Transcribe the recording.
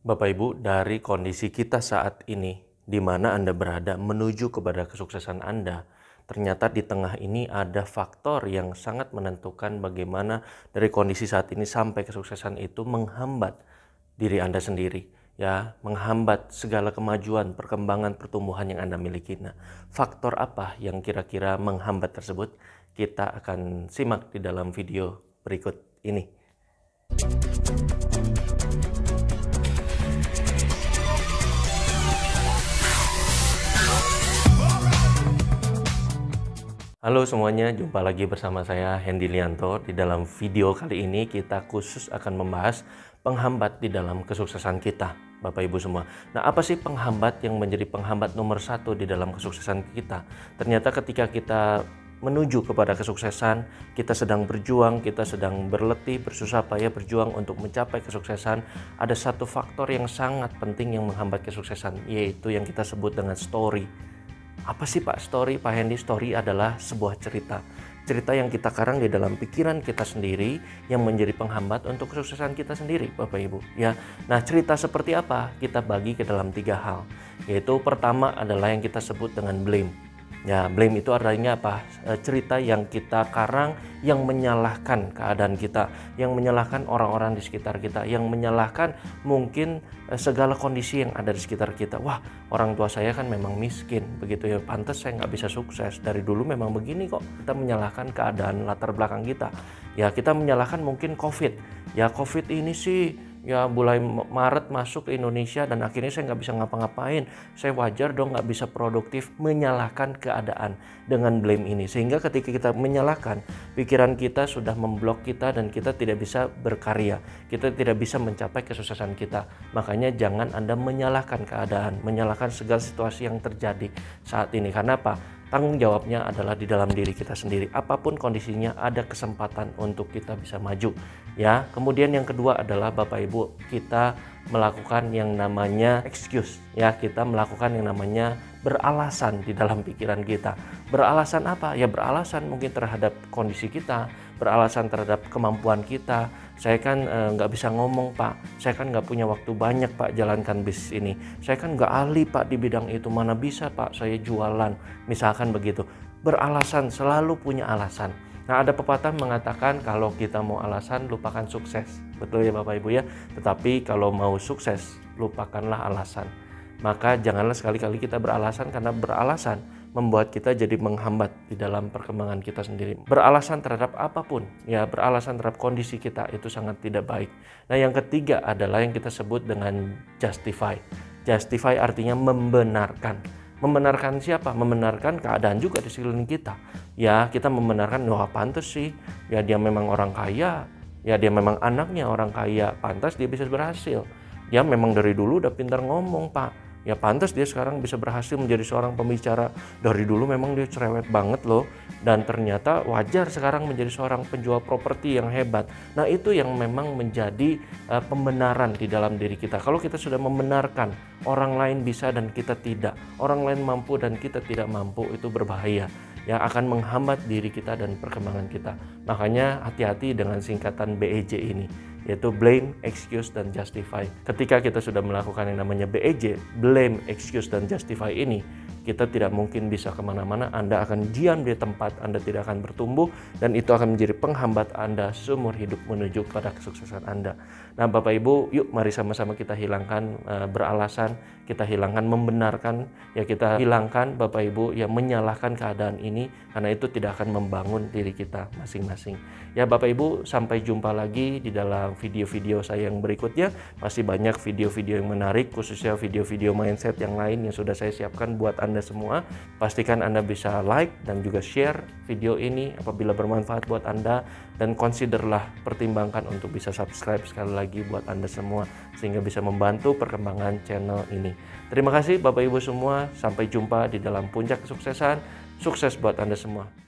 Bapak Ibu, dari kondisi kita saat ini, di mana Anda berada menuju kepada kesuksesan Anda, ternyata di tengah ini ada faktor yang sangat menentukan bagaimana dari kondisi saat ini sampai kesuksesan itu menghambat diri Anda sendiri, ya, menghambat segala kemajuan, perkembangan, pertumbuhan yang Anda miliki. Nah, faktor apa yang kira-kira menghambat tersebut? Kita akan simak di dalam video berikut ini. Halo semuanya, jumpa lagi bersama saya Hendy Lianto. Di dalam video kali ini kita khusus akan membahas penghambat di dalam kesuksesan kita, Bapak Ibu semua. Nah, apa sih penghambat yang menjadi penghambat nomor satu di dalam kesuksesan kita? Ternyata ketika kita menuju kepada kesuksesan, kita sedang berjuang, kita sedang berletih, bersusah payah berjuang untuk mencapai kesuksesan. Ada satu faktor yang sangat penting yang menghambat kesuksesan, yaitu yang kita sebut dengan story. Apa sih Pak story? Pak Hendy, story adalah sebuah cerita. Cerita yang kita karang di dalam pikiran kita sendiri yang menjadi penghambat untuk kesuksesan kita sendiri, Bapak Ibu. Ya, nah cerita seperti apa? Kita bagi ke dalam 3 hal. Yaitu pertama adalah yang kita sebut dengan blame. Ya, blame itu artinya apa? Cerita yang kita karang yang menyalahkan keadaan kita, yang menyalahkan orang-orang di sekitar kita, yang menyalahkan mungkin segala kondisi yang ada di sekitar kita. Wah, orang tua saya kan memang miskin, begitu ya, pantas saya nggak bisa sukses. Dari dulu memang begini kok. Kita menyalahkan keadaan latar belakang kita. Ya, kita menyalahkan mungkin COVID. Ya, COVID ini sih ya mulai Maret masuk ke Indonesia dan akhirnya saya nggak bisa ngapa-ngapain. Saya wajar dong nggak bisa produktif, menyalahkan keadaan dengan blame ini. Sehingga ketika kita menyalahkan, pikiran kita sudah memblok kita dan kita tidak bisa berkarya. Kita tidak bisa mencapai kesuksesan kita. Makanya jangan Anda menyalahkan keadaan, menyalahkan segala situasi yang terjadi saat ini. Karena apa? Tanggung jawabnya adalah di dalam diri kita sendiri. Apapun kondisinya, ada kesempatan untuk kita bisa maju. Ya, kemudian yang kedua adalah Bapak Ibu, kita melakukan yang namanya excuse. Ya, kita melakukan yang namanya beralasan di dalam pikiran kita. Beralasan apa? Ya beralasan mungkin terhadap kondisi kita, beralasan terhadap kemampuan kita. Saya kan nggak bisa ngomong Pak, saya kan nggak punya waktu banyak Pak jalankan bisnis ini. Saya kan nggak ahli Pak di bidang itu, mana bisa Pak saya jualan. Misalkan begitu, beralasan, selalu punya alasan. Nah, ada pepatah mengatakan kalau kita mau alasan lupakan sukses. Betul ya Bapak Ibu ya, tetapi kalau mau sukses lupakanlah alasan. Maka janganlah sekali-kali kita beralasan, karena beralasan membuat kita jadi menghambat di dalam perkembangan kita sendiri. Beralasan terhadap apapun, ya beralasan terhadap kondisi kita itu sangat tidak baik. Nah, yang ketiga adalah yang kita sebut dengan justify. Justify artinya membenarkan. Membenarkan siapa? Membenarkan keadaan juga di sekeliling kita. Ya, kita membenarkan, wah pantas sih, ya dia memang orang kaya, ya dia memang anaknya orang kaya, pantas dia bisa berhasil. Dia memang dari dulu udah pintar ngomong Pak. Ya pantas dia sekarang bisa berhasil menjadi seorang pembicara. Dari dulu memang dia cerewet banget loh. Dan ternyata wajar sekarang menjadi seorang penjual properti yang hebat. Nah, itu yang memang menjadi pembenaran di dalam diri kita. Kalau kita sudah membenarkan orang lain bisa dan kita tidak, orang lain mampu dan kita tidak mampu, itu berbahaya. Yang akan menghambat diri kita dan perkembangan kita. Makanya hati-hati dengan singkatan BEJ ini, yaitu blame, excuse, dan justify. Ketika kita sudah melakukan yang namanya BEJ, blame, excuse, dan justify ini, kita tidak mungkin bisa kemana-mana. Anda akan diam di tempat, Anda tidak akan bertumbuh, dan itu akan menjadi penghambat Anda seumur hidup menuju pada kesuksesan Anda. Nah Bapak Ibu, yuk mari sama-sama kita hilangkan beralasan, kita hilangkan membenarkan, ya kita hilangkan Bapak Ibu yang menyalahkan keadaan ini, karena itu tidak akan membangun diri kita masing-masing. Ya Bapak Ibu, sampai jumpa lagi di dalam video-video saya yang berikutnya. Masih banyak video-video yang menarik, khususnya video-video mindset yang lain yang sudah saya siapkan buat Anda semua. Pastikan Anda bisa like dan juga share video ini apabila bermanfaat buat Anda, dan considerlah, pertimbangkan untuk bisa subscribe sekali lagi buat Anda semua, sehingga bisa membantu perkembangan channel ini. Terima kasih Bapak Ibu semua, sampai jumpa di dalam puncak kesuksesan. Sukses buat Anda semua.